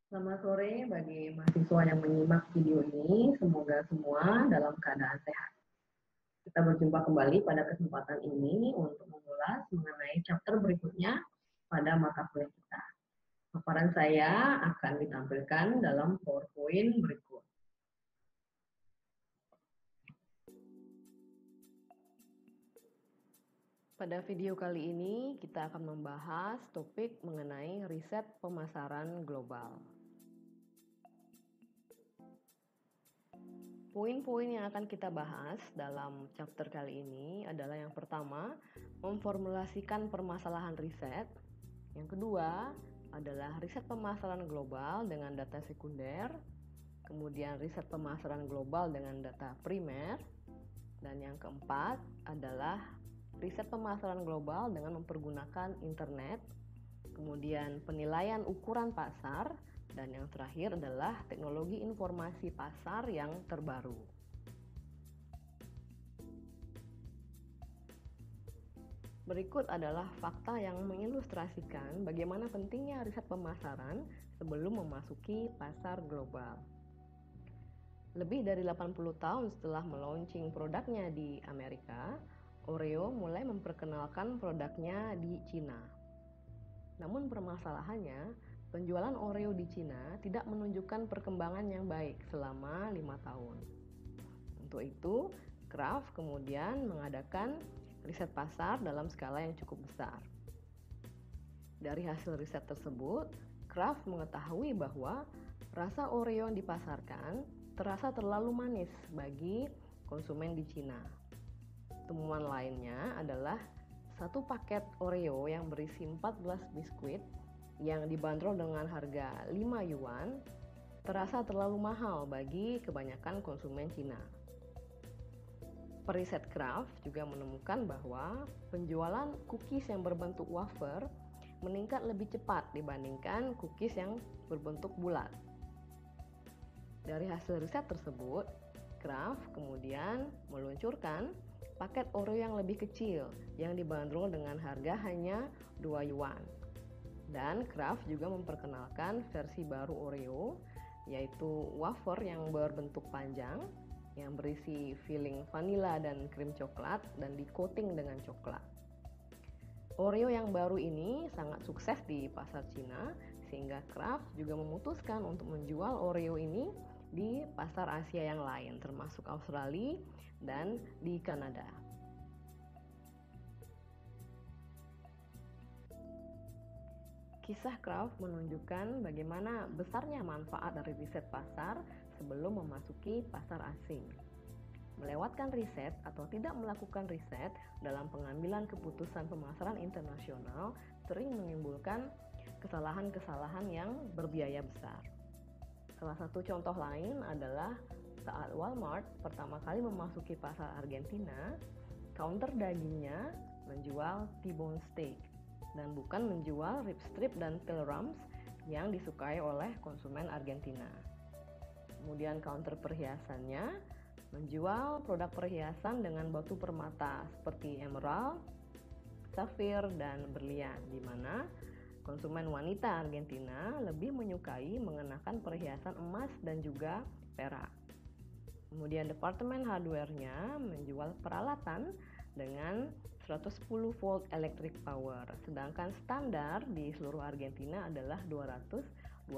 Selamat sore bagi mahasiswa yang menyimak video ini. Semoga semua dalam keadaan sehat. Kita berjumpa kembali pada kesempatan ini untuk mengulas mengenai chapter berikutnya pada mata kuliah kita. Paparan saya akan ditampilkan dalam PowerPoint berikut. Pada video kali ini kita akan membahas topik mengenai riset pemasaran global. Poin-poin yang akan kita bahas dalam chapter kali ini adalah yang pertama, memformulasikan permasalahan riset. Yang kedua adalah riset pemasaran global dengan data sekunder, kemudian riset pemasaran global dengan data primer, dan yang keempat adalah riset pemasaran global dengan mempergunakan internet, kemudian penilaian ukuran pasar, dan yang terakhir adalah teknologi informasi pasar yang terbaru. Berikut adalah fakta yang mengilustrasikan bagaimana pentingnya riset pemasaran sebelum memasuki pasar global. Lebih dari 80 tahun setelah meluncing produknya di Amerika, Oreo mulai memperkenalkan produknya di Cina. Namun permasalahannya, penjualan Oreo di Cina tidak menunjukkan perkembangan yang baik selama 5 tahun. Untuk itu, Kraft kemudian mengadakan riset pasar dalam skala yang cukup besar. Dari hasil riset tersebut, Kraft mengetahui bahwa rasa Oreo yang dipasarkan terasa terlalu manis bagi konsumen di Cina. Temuan lainnya adalah satu paket Oreo yang berisi 14 biskuit yang dibanderol dengan harga 5 yuan terasa terlalu mahal bagi kebanyakan konsumen Cina. Periset Kraft juga menemukan bahwa penjualan cookies yang berbentuk wafer meningkat lebih cepat dibandingkan cookies yang berbentuk bulat. Dari hasil riset tersebut, Kraft kemudian meluncurkan paket Oreo yang lebih kecil yang dibanderol dengan harga hanya 2 yuan. Dan Kraft juga memperkenalkan versi baru Oreo, yaitu wafer yang berbentuk panjang yang berisi filling vanila dan krim coklat dan di-coating dengan coklat. Oreo yang baru ini sangat sukses di pasar Cina, sehingga Kraft juga memutuskan untuk menjual Oreo ini di pasar Asia yang lain, termasuk Australia dan di Kanada. Kisah Kraft menunjukkan bagaimana besarnya manfaat dari riset pasar sebelum memasuki pasar asing. Melewatkan riset atau tidak melakukan riset dalam pengambilan keputusan pemasaran internasional sering menimbulkan kesalahan-kesalahan yang berbiaya besar. Salah satu contoh lain adalah saat Walmart pertama kali memasuki pasar Argentina, counter dagingnya menjual T-bone steak dan bukan menjual rib strip dan tail rumps yang disukai oleh konsumen Argentina. Kemudian counter perhiasannya menjual produk perhiasan dengan batu permata seperti emerald, safir, dan berlian, di mana konsumen wanita Argentina lebih menyukai mengenakan perhiasan emas dan juga perak. Kemudian departemen hardware-nya menjual peralatan dengan 110 volt electric power, sedangkan standar di seluruh Argentina adalah 220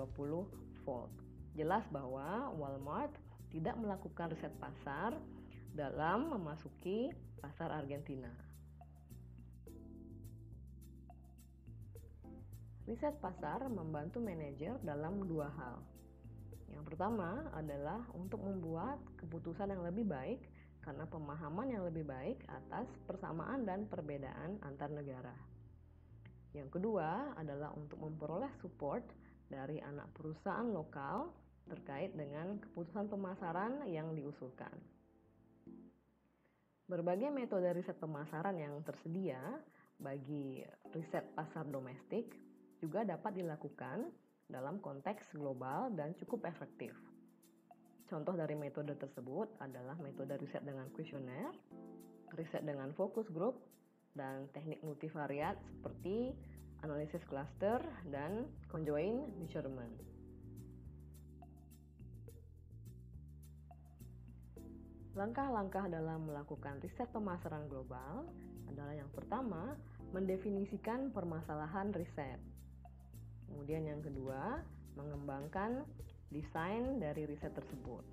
volt. Jelas bahwa Walmart tidak melakukan riset pasar dalam memasuki pasar Argentina. Riset pasar membantu manajer dalam dua hal. Yang pertama adalah untuk membuat keputusan yang lebih baik karena pemahaman yang lebih baik atas persamaan dan perbedaan antar negara. Yang kedua adalah untuk memperoleh support dari anak perusahaan lokal terkait dengan keputusan pemasaran yang diusulkan. Berbagai metode riset pemasaran yang tersedia bagi riset pasar domestik juga dapat dilakukan dalam konteks global dan cukup efektif. Contoh dari metode tersebut adalah metode riset dengan kuesioner, riset dengan focus group, dan teknik multivariat seperti analisis cluster dan conjoint measurement. Langkah-langkah dalam melakukan riset pemasaran global adalah yang pertama, mendefinisikan permasalahan riset. Kemudian yang kedua, mengembangkan desain dari riset tersebut.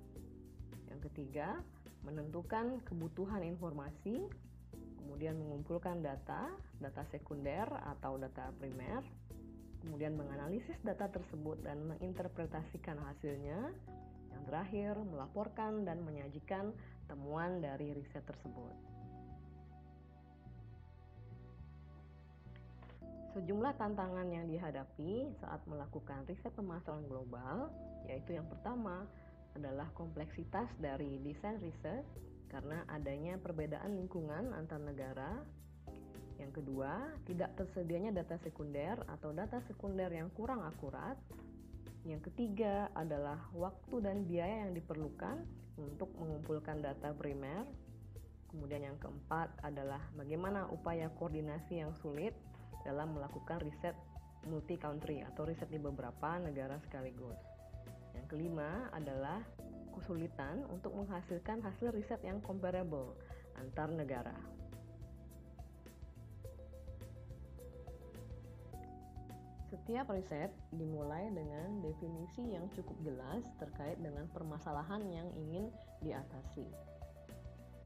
Yang ketiga, menentukan kebutuhan informasi, kemudian mengumpulkan data sekunder atau data primer, kemudian menganalisis data tersebut dan menginterpretasikan hasilnya. Yang terakhir, melaporkan dan menyajikan temuan dari riset tersebut. Sejumlah tantangan yang dihadapi saat melakukan riset pemasaran global, yaitu yang pertama adalah kompleksitas dari desain riset karena adanya perbedaan lingkungan antar negara. Yang kedua, tidak tersedianya data sekunder atau data sekunder yang kurang akurat. Yang ketiga adalah waktu dan biaya yang diperlukan untuk mengumpulkan data primer. Kemudian yang keempat adalah bagaimana upaya koordinasi yang sulit dalam melakukan riset multi-country atau riset di beberapa negara sekaligus. Yang kelima adalah kesulitan untuk menghasilkan hasil riset yang comparable antar negara. Setiap riset dimulai dengan definisi yang cukup jelas terkait dengan permasalahan yang ingin diatasi.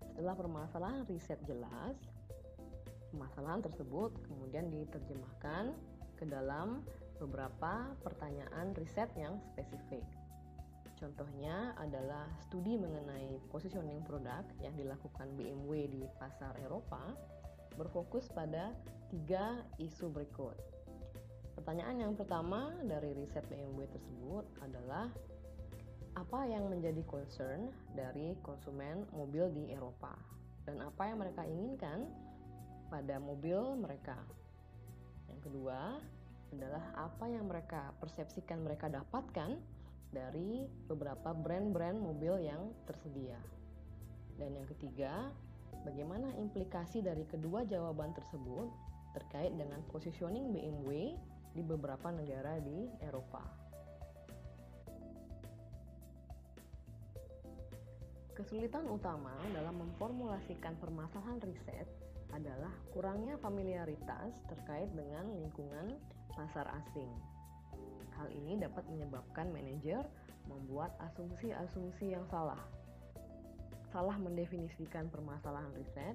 Setelah permasalahan riset jelas, permasalahan tersebut kemudian diterjemahkan ke dalam beberapa pertanyaan riset yang spesifik. Contohnya adalah studi mengenai positioning produk yang dilakukan BMW di pasar Eropa, berfokus pada 3 isu berikut. Pertanyaan yang pertama dari riset BMW tersebut adalah apa yang menjadi concern dari konsumen mobil di Eropa dan apa yang mereka inginkan pada mobil mereka. Yang kedua adalah apa yang mereka persepsikan mereka dapatkan dari beberapa brand-brand mobil yang tersedia. Dan yang ketiga, bagaimana implikasi dari kedua jawaban tersebut terkait dengan positioning BMW di beberapa negara di Eropa. Kesulitan utama dalam memformulasikan permasalahan riset adalah kurangnya familiaritas terkait dengan lingkungan pasar asing. Hal ini dapat menyebabkan manajer membuat asumsi-asumsi yang salah mendefinisikan permasalahan riset,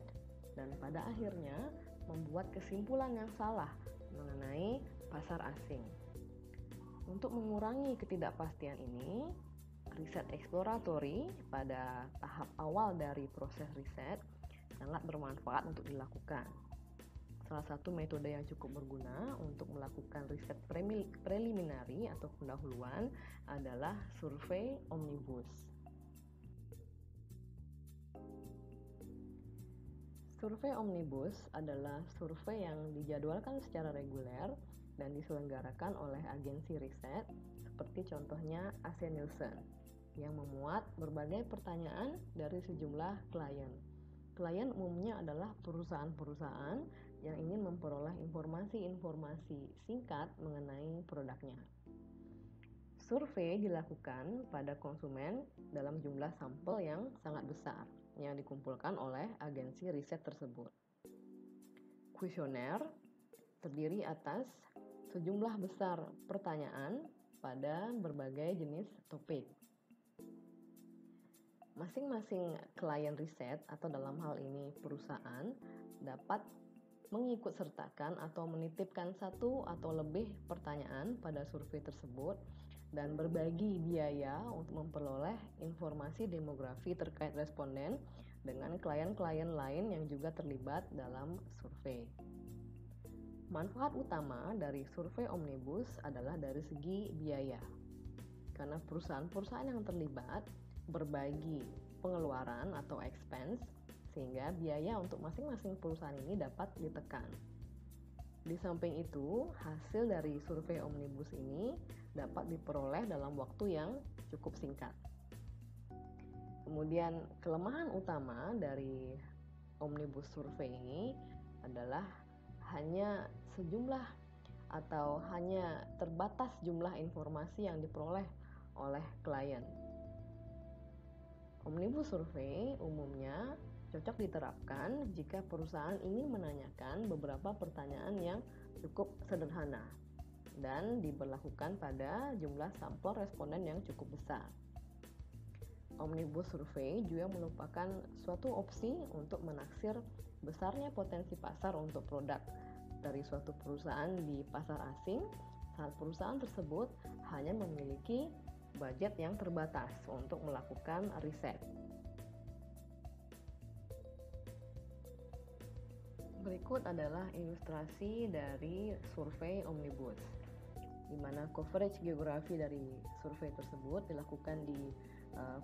dan pada akhirnya membuat kesimpulan yang salah mengenai pasar asing. Untuk mengurangi ketidakpastian ini, riset eksploratory pada tahap awal dari proses riset sangat bermanfaat untuk dilakukan. Salah satu metode yang cukup berguna untuk melakukan riset preliminary atau pendahuluan adalah survei omnibus. Survei omnibus adalah survei yang dijadwalkan secara reguler dan diselenggarakan oleh agensi riset seperti contohnya AC Nielsen yang memuat berbagai pertanyaan dari sejumlah klien. Klien umumnya adalah perusahaan-perusahaan yang ingin memperoleh informasi-informasi singkat mengenai produknya. Survei dilakukan pada konsumen dalam jumlah sampel yang sangat besar yang dikumpulkan oleh agensi riset tersebut. Kuesioner terdiri atas sejumlah besar pertanyaan pada berbagai jenis topik. Masing-masing klien riset atau dalam hal ini perusahaan dapat mengikutsertakan atau menitipkan satu atau lebih pertanyaan pada survei tersebut dan berbagi biaya untuk memperoleh informasi demografi terkait responden dengan klien-klien lain yang juga terlibat dalam survei. Manfaat utama dari survei omnibus adalah dari segi biaya, karena perusahaan-perusahaan yang terlibat berbagi pengeluaran atau expense, sehingga biaya untuk masing-masing perusahaan ini dapat ditekan. Di samping itu, hasil dari survei omnibus ini dapat diperoleh dalam waktu yang cukup singkat. Kemudian, kelemahan utama dari omnibus survei ini adalah hanya sejumlah atau hanya terbatas jumlah informasi yang diperoleh oleh klien. Omnibus Survey umumnya cocok diterapkan jika perusahaan ingin menanyakan beberapa pertanyaan yang cukup sederhana dan diberlakukan pada jumlah sampel responden yang cukup besar. Omnibus Survey juga merupakan suatu opsi untuk menaksir besarnya potensi pasar untuk produk dari suatu perusahaan di pasar asing saat perusahaan tersebut hanya memiliki budget yang terbatas untuk melakukan riset. Berikut adalah ilustrasi dari survei Omnibus, di mana coverage geografi dari survei tersebut dilakukan di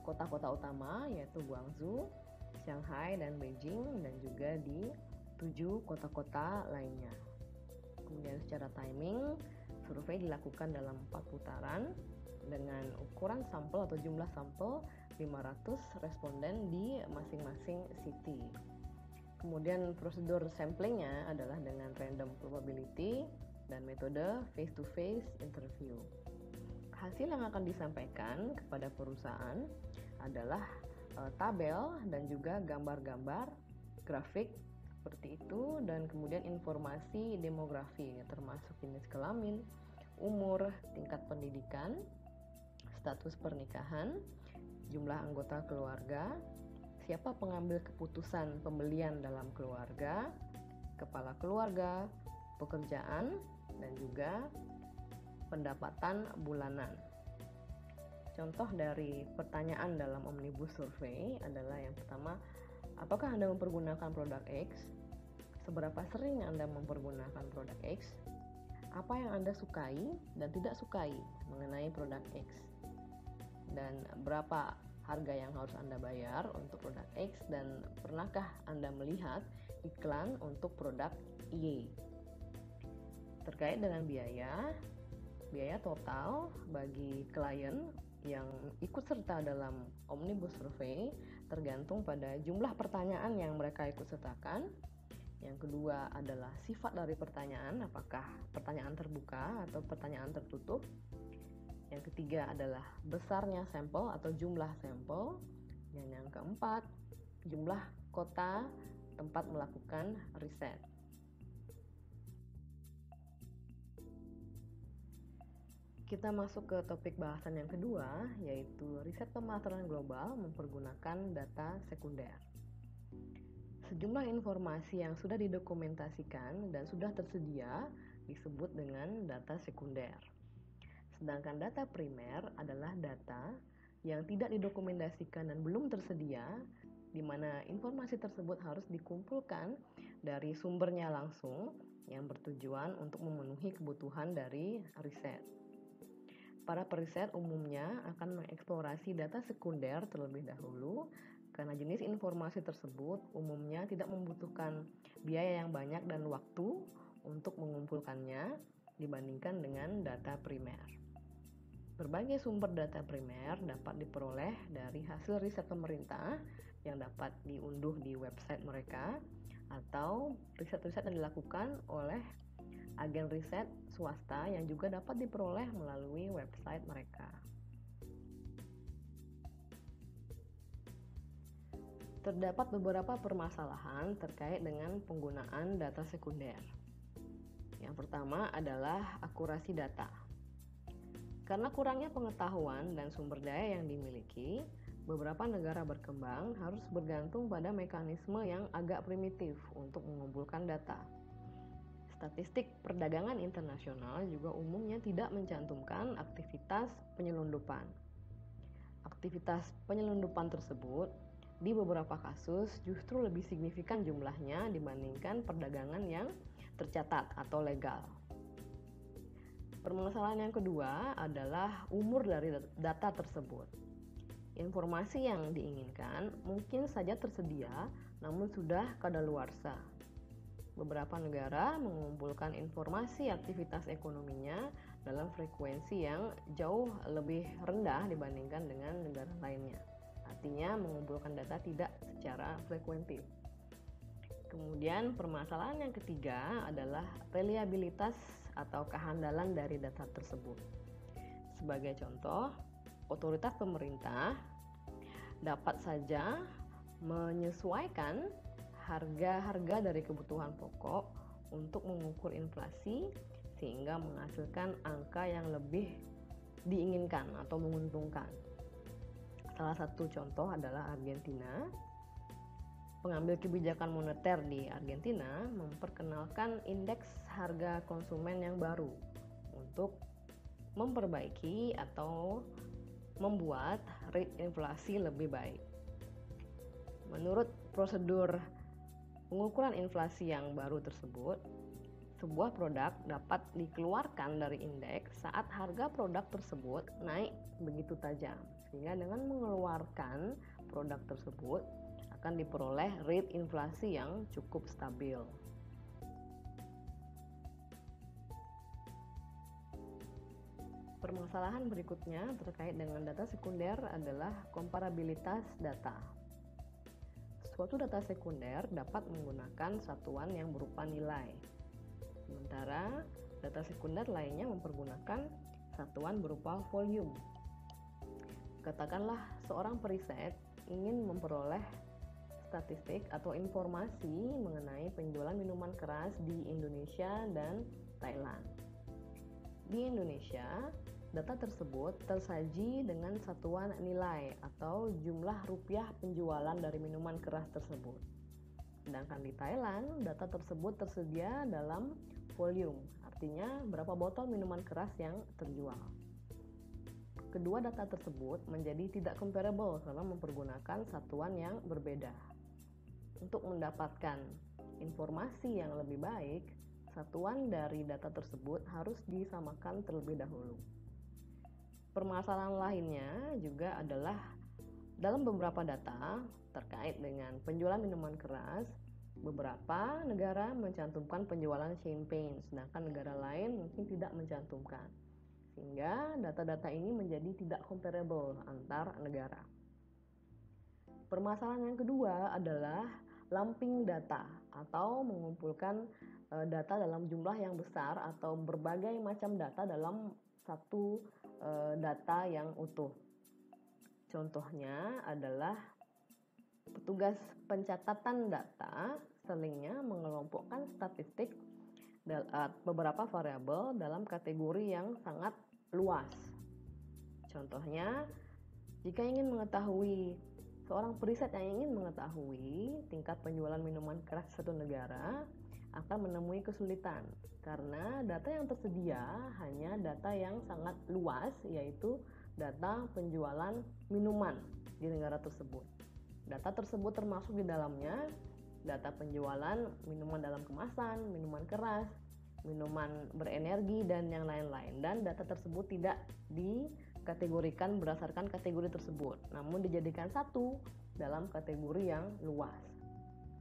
kota-kota utama yaitu Guangzhou, Shanghai, dan Beijing, dan juga di 7 kota-kota lainnya. Kemudian secara timing, survei dilakukan dalam 4 putaran dengan ukuran sampel atau jumlah sampel 500 responden di masing-masing city. Kemudian prosedur samplingnya adalah dengan random probability dan metode face-to-face interview. Hasil yang akan disampaikan kepada perusahaan adalah tabel dan juga gambar-gambar grafik seperti itu, dan kemudian informasi demografi termasuk jenis kelamin, umur, tingkat pendidikan, status pernikahan, jumlah anggota keluarga, siapa pengambil keputusan pembelian dalam keluarga, kepala keluarga, pekerjaan, dan juga pendapatan bulanan. Contoh dari pertanyaan dalam Omnibus Survey adalah yang pertama, apakah Anda mempergunakan produk X? Seberapa sering Anda mempergunakan produk X? Apa yang Anda sukai dan tidak sukai mengenai produk X? Dan berapa harga yang harus Anda bayar untuk produk X, dan pernahkah Anda melihat iklan untuk produk Y? Terkait dengan biaya total bagi klien yang ikut serta dalam Omnibus Survey tergantung pada jumlah pertanyaan yang mereka ikut sertakan. Yang kedua adalah sifat dari pertanyaan, apakah pertanyaan terbuka atau pertanyaan tertutup. Yang ketiga adalah besarnya sampel atau jumlah sampel. Dan yang keempat, jumlah kota tempat melakukan riset. Kita masuk ke topik bahasan yang kedua, yaitu riset pemasaran global mempergunakan data sekunder. Sejumlah informasi yang sudah didokumentasikan dan sudah tersedia disebut dengan data sekunder. Sedangkan data primer adalah data yang tidak didokumentasikan dan belum tersedia, di mana informasi tersebut harus dikumpulkan dari sumbernya langsung yang bertujuan untuk memenuhi kebutuhan dari riset. Para periset umumnya akan mengeksplorasi data sekunder terlebih dahulu karena jenis informasi tersebut umumnya tidak membutuhkan biaya yang banyak dan waktu untuk mengumpulkannya dibandingkan dengan data primer. Berbagai sumber data primer dapat diperoleh dari hasil riset pemerintah yang dapat diunduh di website mereka atau riset-riset yang dilakukan oleh agen riset swasta yang juga dapat diperoleh melalui website mereka. Terdapat beberapa permasalahan terkait dengan penggunaan data sekunder. Yang pertama adalah akurasi data. Karena kurangnya pengetahuan dan sumber daya yang dimiliki, beberapa negara berkembang harus bergantung pada mekanisme yang agak primitif untuk mengumpulkan data. Statistik perdagangan internasional juga umumnya tidak mencantumkan aktivitas penyelundupan. Aktivitas penyelundupan tersebut di beberapa kasus justru lebih signifikan jumlahnya dibandingkan perdagangan yang tercatat atau legal. Permasalahan yang kedua adalah umur dari data tersebut. Informasi yang diinginkan mungkin saja tersedia, namun sudah kadaluarsa. Beberapa negara mengumpulkan informasi aktivitas ekonominya dalam frekuensi yang jauh lebih rendah dibandingkan dengan negara lainnya. Artinya mengumpulkan data tidak secara frekuentif. Kemudian permasalahan yang ketiga adalah reliabilitas atau kehandalan dari data tersebut. Sebagai contoh, otoritas pemerintah dapat saja menyesuaikan harga-harga dari kebutuhan pokok untuk mengukur inflasi sehingga menghasilkan angka yang lebih diinginkan atau menguntungkan. Salah satu contoh adalah Argentina. Pengambil kebijakan moneter di Argentina memperkenalkan indeks harga konsumen yang baru untuk memperbaiki atau membuat rate inflasi lebih baik. Menurut prosedur pengukuran inflasi yang baru tersebut, sebuah produk dapat dikeluarkan dari indeks saat harga produk tersebut naik begitu tajam, sehingga dengan mengeluarkan produk tersebut akan diperoleh rate inflasi yang cukup stabil. Permasalahan berikutnya terkait dengan data sekunder adalah komparabilitas data. Suatu data sekunder dapat menggunakan satuan yang berupa nilai, sementara data sekunder lainnya mempergunakan satuan berupa volume. Katakanlah seorang periset ingin memperoleh statistik atau informasi mengenai penjualan minuman keras di Indonesia dan Thailand. Di Indonesia, data tersebut tersaji dengan satuan nilai atau jumlah rupiah penjualan dari minuman keras tersebut. Sedangkan di Thailand, data tersebut tersedia dalam volume, artinya berapa botol minuman keras yang terjual. Kedua data tersebut menjadi tidak comparable karena mempergunakan satuan yang berbeda. Untuk mendapatkan informasi yang lebih baik, satuan dari data tersebut harus disamakan terlebih dahulu. Permasalahan lainnya juga adalah dalam beberapa data terkait dengan penjualan minuman keras, beberapa negara mencantumkan penjualan champagne, sedangkan negara lain mungkin tidak mencantumkan. Sehingga data-data ini menjadi tidak comparable antar negara. Permasalahan yang kedua adalah lumping data atau mengumpulkan data dalam jumlah yang besar atau berbagai macam data dalam satu data yang utuh. Contohnya adalah petugas pencatatan data seringnya mengelompokkan statistik beberapa variabel dalam kategori yang sangat luas. Contohnya, jika ingin mengetahui seorang periset yang ingin mengetahui tingkat penjualan minuman keras satu negara akan menemui kesulitan karena data yang tersedia hanya data yang sangat luas, yaitu data penjualan minuman di negara tersebut. Data tersebut termasuk di dalamnya data penjualan minuman dalam kemasan, minuman keras, minuman berenergi, dan yang lain-lain. Dan data tersebut tidak dikategorikan berdasarkan kategori tersebut, namun dijadikan satu dalam kategori yang luas.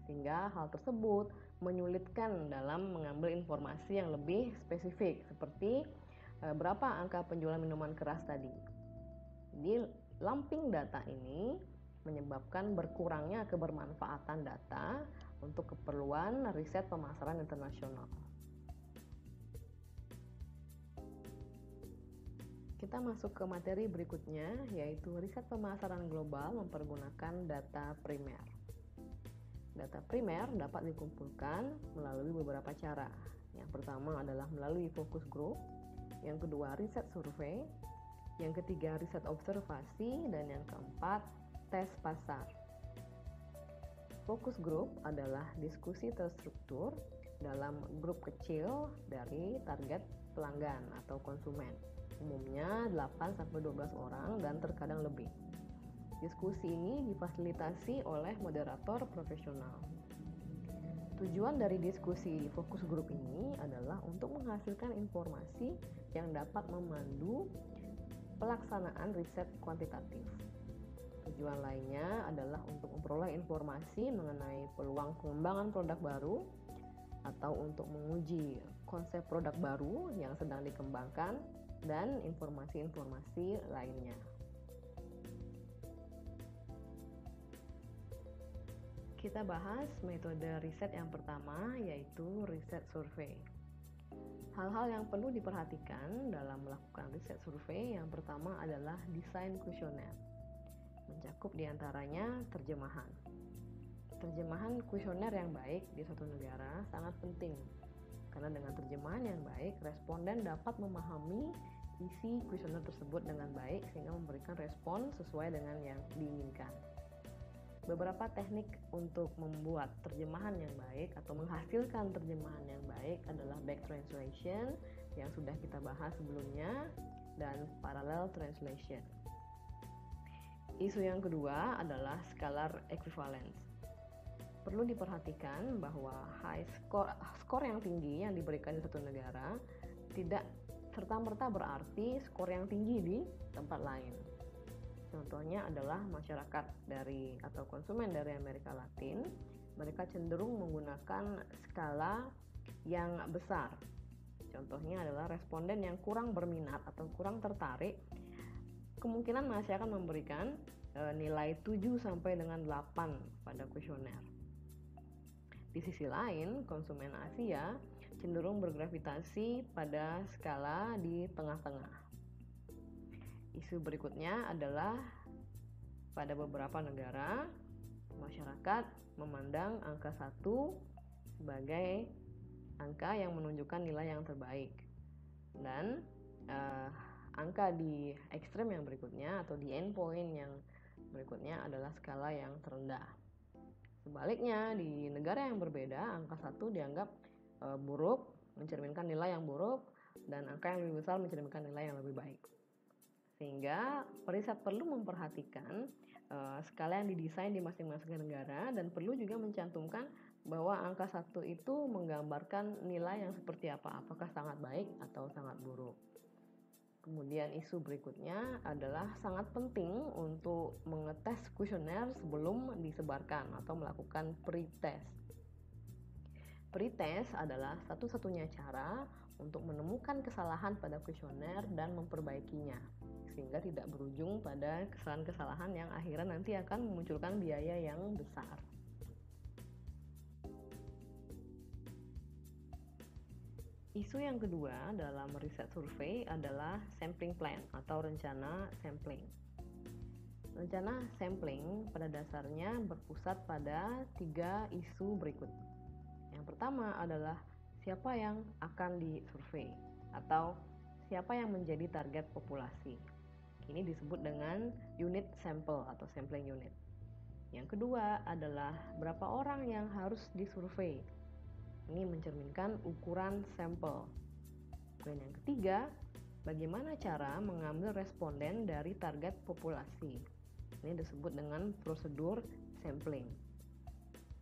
Sehingga hal tersebut menyulitkan dalam mengambil informasi yang lebih spesifik, seperti berapa angka penjualan minuman keras tadi. Jadi, lumping data ini menyebabkan berkurangnya kebermanfaatan data untuk keperluan riset pemasaran internasional. Kita masuk ke materi berikutnya, yaitu riset pemasaran global mempergunakan data primer. Data primer dapat dikumpulkan melalui beberapa cara. Yang pertama adalah melalui focus group, yang kedua riset survei, yang ketiga riset observasi, dan yang keempat tes pasar. Focus group adalah diskusi terstruktur dalam grup kecil dari target pelanggan atau konsumen, umumnya 8-12 orang dan terkadang lebih. Diskusi ini difasilitasi oleh moderator profesional. Tujuan dari diskusi fokus grup ini adalah untuk menghasilkan informasi yang dapat memandu pelaksanaan riset kuantitatif. Tujuan lainnya adalah untuk memperoleh informasi mengenai peluang pengembangan produk baru atau untuk menguji konsep produk baru yang sedang dikembangkan dan informasi-informasi lainnya. Kita bahas metode riset yang pertama, yaitu riset survei. Hal-hal yang perlu diperhatikan dalam melakukan riset survei yang pertama adalah desain kuesioner. mencakup diantaranya terjemahan. Terjemahan kuesioner yang baik di suatu negara sangat penting, karena dengan terjemahan yang baik, responden dapat memahami isi kuesioner tersebut dengan baik sehingga memberikan respon sesuai dengan yang diinginkan. Beberapa teknik untuk membuat terjemahan yang baik atau menghasilkan terjemahan yang baik adalah back translation yang sudah kita bahas sebelumnya dan parallel translation. Isu yang kedua adalah scalar equivalence. Perlu diperhatikan bahwa skor yang tinggi yang diberikan di satu negara tidak serta-merta berarti skor yang tinggi di tempat lain. Contohnya adalah masyarakat atau konsumen dari Amerika Latin, mereka cenderung menggunakan skala yang besar. Contohnya adalah responden yang kurang berminat atau kurang tertarik, kemungkinan masih akan memberikan nilai 7 sampai dengan 8 pada kuesioner. Di sisi lain, konsumen Asia cenderung bergravitasi pada skala di tengah-tengah. Isu berikutnya adalah pada beberapa negara, masyarakat memandang angka 1 sebagai angka yang menunjukkan nilai yang terbaik. Dan angka di ekstrem yang berikutnya atau di endpoint yang berikutnya adalah skala yang terendah. Sebaliknya, di negara yang berbeda, angka 1 dianggap buruk, mencerminkan nilai yang buruk, dan angka yang lebih besar mencerminkan nilai yang lebih baik. Sehingga periset perlu memperhatikan skala yang didesain di masing-masing negara dan perlu juga mencantumkan bahwa angka 1 itu menggambarkan nilai yang seperti apa, apakah sangat baik atau sangat buruk. Kemudian isu berikutnya adalah sangat penting untuk mengetes kuesioner sebelum disebarkan atau melakukan pretest. Pretest adalah satu-satunya cara untuk menemukan kesalahan pada kuesioner dan memperbaikinya, sehingga tidak berujung pada kesalahan-kesalahan yang akhirnya nanti akan memunculkan biaya yang besar. Isu yang kedua dalam riset survei adalah sampling plan atau rencana sampling. Rencana sampling pada dasarnya berpusat pada 3 isu berikut. Yang pertama adalah siapa yang akan disurvei atau siapa yang menjadi target populasi. Ini disebut dengan unit sample atau sampling unit. Yang kedua adalah berapa orang yang harus disurvei. Ini mencerminkan ukuran sampel. Dan yang ketiga, bagaimana cara mengambil responden dari target populasi. Ini disebut dengan prosedur sampling.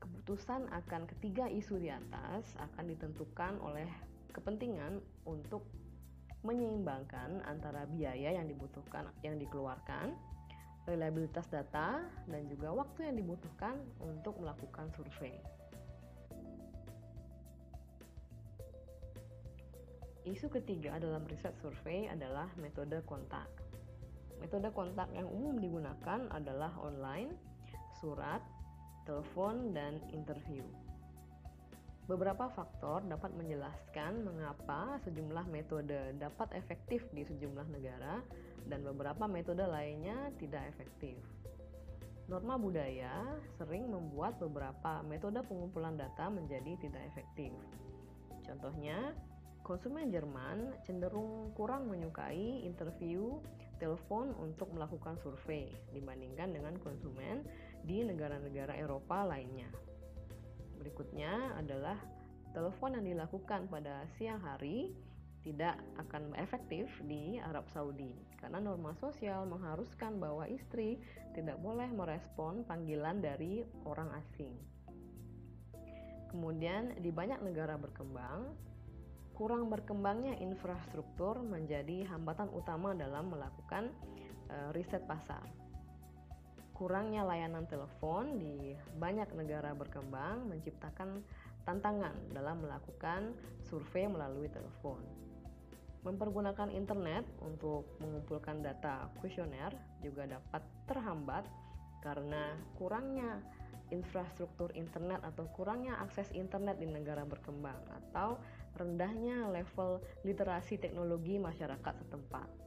Keputusan akan ketiga isu di atas akan ditentukan oleh kepentingan untuk menyeimbangkan antara biaya yang dibutuhkan, yang dikeluarkan, reliabilitas data, dan juga waktu yang dibutuhkan untuk melakukan survei. Isu ketiga dalam riset survei adalah metode kontak. Metode kontak yang umum digunakan adalah online, surat, telepon, dan interview. Beberapa faktor dapat menjelaskan mengapa sejumlah metode dapat efektif di sejumlah negara dan beberapa metode lainnya tidak efektif. Norma budaya sering membuat beberapa metode pengumpulan data menjadi tidak efektif. Contohnya, konsumen Jerman cenderung kurang menyukai interview telepon untuk melakukan survei dibandingkan dengan konsumen di negara-negara Eropa lainnya. Berikutnya adalah telepon yang dilakukan pada siang hari tidak akan efektif di Arab Saudi karena norma sosial mengharuskan bahwa istri tidak boleh merespon panggilan dari orang asing. Kemudian di banyak negara berkembang, kurang berkembangnya infrastruktur menjadi hambatan utama dalam melakukan riset pasar. Kurangnya layanan telepon di banyak negara berkembang menciptakan tantangan dalam melakukan survei melalui telepon. Mempergunakan internet untuk mengumpulkan data kuesioner juga dapat terhambat karena kurangnya infrastruktur internet atau kurangnya akses internet di negara berkembang atau rendahnya level literasi teknologi masyarakat setempat.